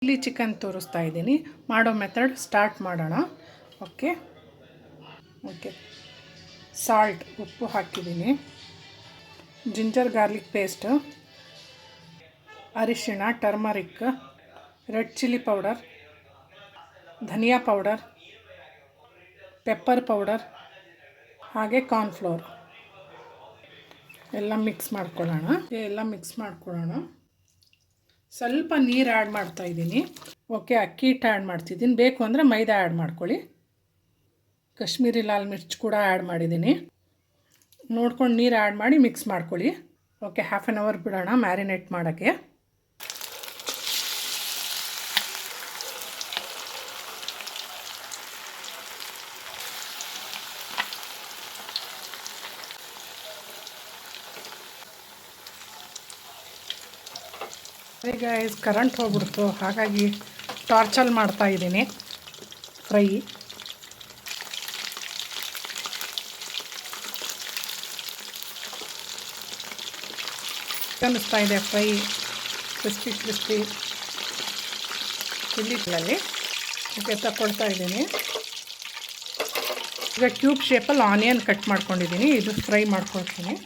Chilli chicken ತೋರಿಸ್ತಾ ಇದ್ದೀನಿ. ಮಾಡೋ ಮೆಥಡ್ ಸ್ಟಾರ್ಟ್ ಮಾಡೋಣ. ಓಕೆ, ಸಾಲ್ಟ್, ಉಪ್ಪು ಹಾಕಿದ್ದೀನಿ. ಜಿಂಜರ್ ಗಾರ್ಲಿಕ್ ಪೇಸ್ಟ್, ಅರಿಶಿಣ, ಟರ್ಮರಿಕ್, ರೆಡ್ ಚಿಲ್ಲಿ ಪೌಡರ್, ಧನಿಯಾ ಪೌಡರ್, ಪೆಪ್ಪರ್ ಪೌಡರ್, ಹಾಗೆ ಕಾರ್ನ್ಫ್ಲೋರ್ ಎಲ್ಲ ಮಿಕ್ಸ್ ಮಾಡ್ಕೊಳ್ಳೋಣ. ಸ್ವಲ್ಪ ನೀರು ಆ್ಯಡ್ ಮಾಡ್ತಾಯಿದ್ದೀನಿ. ಓಕೆ, ಅಕ್ಕಿ ಹಿಟ್ಟು ಆ್ಯಡ್ ಮಾಡ್ತಿದ್ದೀನಿ. ಬೇಕು ಅಂದರೆ ಮೈದಾ ಆ್ಯಡ್ ಮಾಡ್ಕೊಳ್ಳಿ. ಕಾಶ್ಮೀರಿ ಲಾಲ್ ಮಿರ್ಚ್ ಕೂಡ ಆ್ಯಡ್ ಮಾಡಿದ್ದೀನಿ. ನೋಡ್ಕೊಂಡು ನೀರು ಆ್ಯಡ್ ಮಾಡಿ ಮಿಕ್ಸ್ ಮಾಡ್ಕೊಳ್ಳಿ. ಓಕೆ, ಹಾಫ್ ಆನ್ ಅವರ್ ಬಿಡೋಣ ಮ್ಯಾರಿನೇಟ್ ಮಾಡೋಕ್ಕೆ. ಈಗ ಕರೆಂಟ್ ಹೋಗ್ಬಿಡ್ತು, ಹಾಗಾಗಿ ಟಾರ್ಚಲ್ಲಿ ಮಾಡ್ತಾಯಿದ್ದೀನಿ ಫ್ರೈ. ಅನ್ನಿಸ್ತಾ ಇದೆ ಫ್ರೈ, ಕ್ರಿಸ್ಪಿ ಚಿಲ್ಲಿಗಳಲ್ಲಿ. ಓಕೆ, ತಗೊಳ್ತಾ ಇದ್ದೀನಿ. ಈಗ ಕ್ಯೂಬ್ ಶೇಪಲ್ಲಿ ಆನಿಯನ್ ಕಟ್ ಮಾಡ್ಕೊಂಡಿದ್ದೀನಿ, ಇದು ಫ್ರೈ ಮಾಡ್ಕೊಳ್ತೀನಿ.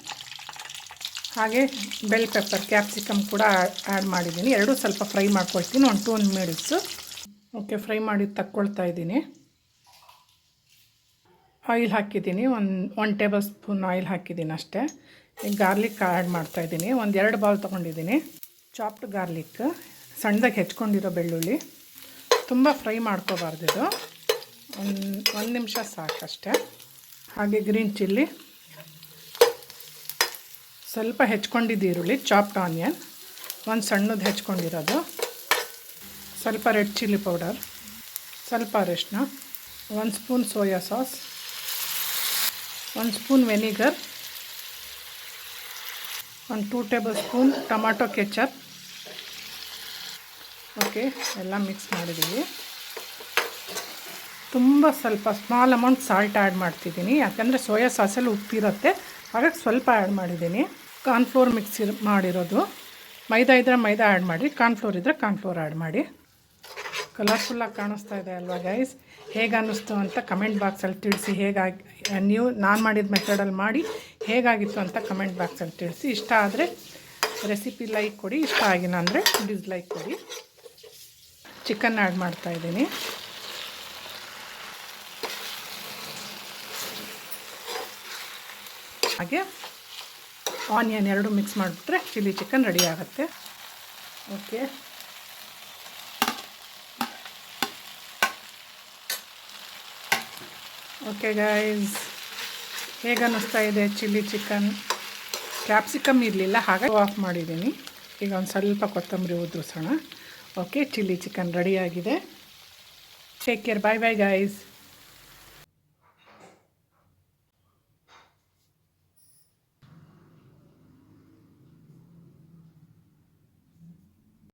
ಹಾಗೆ ಬೆಲ್ ಪೆಪ್ಪರ್, ಕ್ಯಾಪ್ಸಿಕಮ್ ಕೂಡ ಆ್ಯಡ್ ಮಾಡಿದ್ದೀನಿ. ಎರಡೂ ಸ್ವಲ್ಪ ಫ್ರೈ ಮಾಡ್ಕೊಳ್ತೀನಿ, 1-2 ಮಿನಿಟ್ಸು. ಓಕೆ, ಫ್ರೈ ಮಾಡಿ ತಕ್ಕೊಳ್ತಾ ಇದ್ದೀನಿ. ಆಯಿಲ್ ಹಾಕಿದ್ದೀನಿ, 1 ಟೇಬಲ್ ಸ್ಪೂನ್ ಆಯಿಲ್ ಹಾಕಿದ್ದೀನಿ ಅಷ್ಟೇ. ಈಗ ಗಾರ್ಲಿಕ್ ಆ್ಯಡ್ ಮಾಡ್ತಾಯಿದ್ದೀನಿ. 2 ಬೌಲ್ ತೊಗೊಂಡಿದ್ದೀನಿ. ಚಾಪ್ಡ್ ಗಾರ್ಲಿಕ್, ಸಣ್ಣದಾಗಿ ಹೆಚ್ಕೊಂಡಿರೋ ಬೆಳ್ಳುಳ್ಳಿ. ತುಂಬ ಫ್ರೈ ಮಾಡ್ಕೋಬಾರ್ದು ಇದು, 1 ನಿಮಿಷ ಸಾಕಷ್ಟೆ. ಹಾಗೆ ಗ್ರೀನ್ ಚಿಲ್ಲಿ, ಸ್ವಲ್ಪ ಹೆಚ್ಕೊಂಡಿದ್ದು ಈರುಳ್ಳಿ, ಚಾಪ್ಡ್ ಆನಿಯನ್, 1 ಸಣ್ಣದು ಹೆಚ್ಕೊಂಡಿರೋದು, ಸ್ವಲ್ಪ ರೆಡ್ ಚಿಲ್ಲಿ ಪೌಡರ್, ಸ್ವಲ್ಪ ಅರಿಶಿನ, 1 spoon soya sauce, 1 spoon vinegar, 2 table spoon tomato ketchup. Okay, ಎಲ್ಲ ಮಿಕ್ಸ್ ಮಾಡಿದ್ದೀವಿ. ತುಂಬ ಸ್ವಲ್ಪ ಸ್ಮಾಲ್ ಅಮೌಂಟ್ ಸಾಲ್ಟ್ ಆ್ಯಡ್ ಮಾಡ್ತಿದ್ದೀನಿ, ಯಾಕಂದರೆ ಸೋಯಾ ಸಾಸಲ್ಲಿ ಉಪ್ಪಿರುತ್ತೆ, ಹಾಗಾಗಿ ಸ್ವಲ್ಪ ಆ್ಯಡ್ ಮಾಡಿದ್ದೀನಿ. ಕಾರ್ನ್ಫ್ಲೋರ್ ಮಿಕ್ಸ್ ಮಾಡಿರೋದು. ಮೈದಾ ಇದ್ದರೆ ಮೈದಾ ಆ್ಯಡ್ ಮಾಡಿ, ಕಾರ್ನ್ಫ್ಲೋರ್ ಇದ್ದರೆ ಕಾರ್ನ್ಫ್ಲೋರ್ ಆ್ಯಡ್ ಮಾಡಿ. ಕಲರ್ಫುಲ್ಲಾಗಿ ಕಾಣಿಸ್ತಾ ಇದೆ ಅಲ್ವಾ ಗೈಸ್? ಹೇಗೆ ಅನ್ನಿಸ್ತು ಅಂತ ಕಮೆಂಟ್ ಬಾಕ್ಸಲ್ಲಿ ತಿಳಿಸಿ. ನೀವು ನಾನು ಮಾಡಿದ ಮೆಥಡಲ್ಲಿ ಮಾಡಿ ಹೇಗಾಗಿತ್ತು ಅಂತ ಕಮೆಂಟ್ ಬಾಕ್ಸಲ್ಲಿ ತಿಳಿಸಿ. ಇಷ್ಟ ಆದರೆ ರೆಸಿಪಿ ಲೈಕ್ ಕೊಡಿ, ಇಷ್ಟ ಆಗಿಲ್ಲ ಅಂದರೆ ಡಿಸ್ಲೈಕ್ ಕೊಡಿ. ಚಿಕನ್ ಆ್ಯಡ್ ಮಾಡ್ತಾಯಿದ್ದೀನಿ. ಹಾಗೆ ಆನಿಯನ್ 2 ಮಿಕ್ಸ್ ಮಾಡಿಬಿಟ್ರೆ ಚಿಲ್ಲಿ ಚಿಕನ್ ರೆಡಿ ಆಗುತ್ತೆ. ಓಕೆ ಗೈಸ್, ಹೇಗೆ ಅನ್ನಿಸ್ತಾ ಇದೆ ಚಿಲ್ಲಿ ಚಿಕನ್? ಕ್ಯಾಪ್ಸಿಕಮ್ ಇರಲಿಲ್ಲ, ಹಾಗಾಗಿ ಆಫ್ ಮಾಡಿದ್ದೀನಿ. ಈಗ ಒಂದು ಸ್ವಲ್ಪ ಕೊತ್ತಂಬರಿ ಉದುರಿಸೋಣ. ಓಕೆ, ಚಿಲ್ಲಿ ಚಿಕನ್ ರೆಡಿಯಾಗಿದೆ. Take care, bye guys.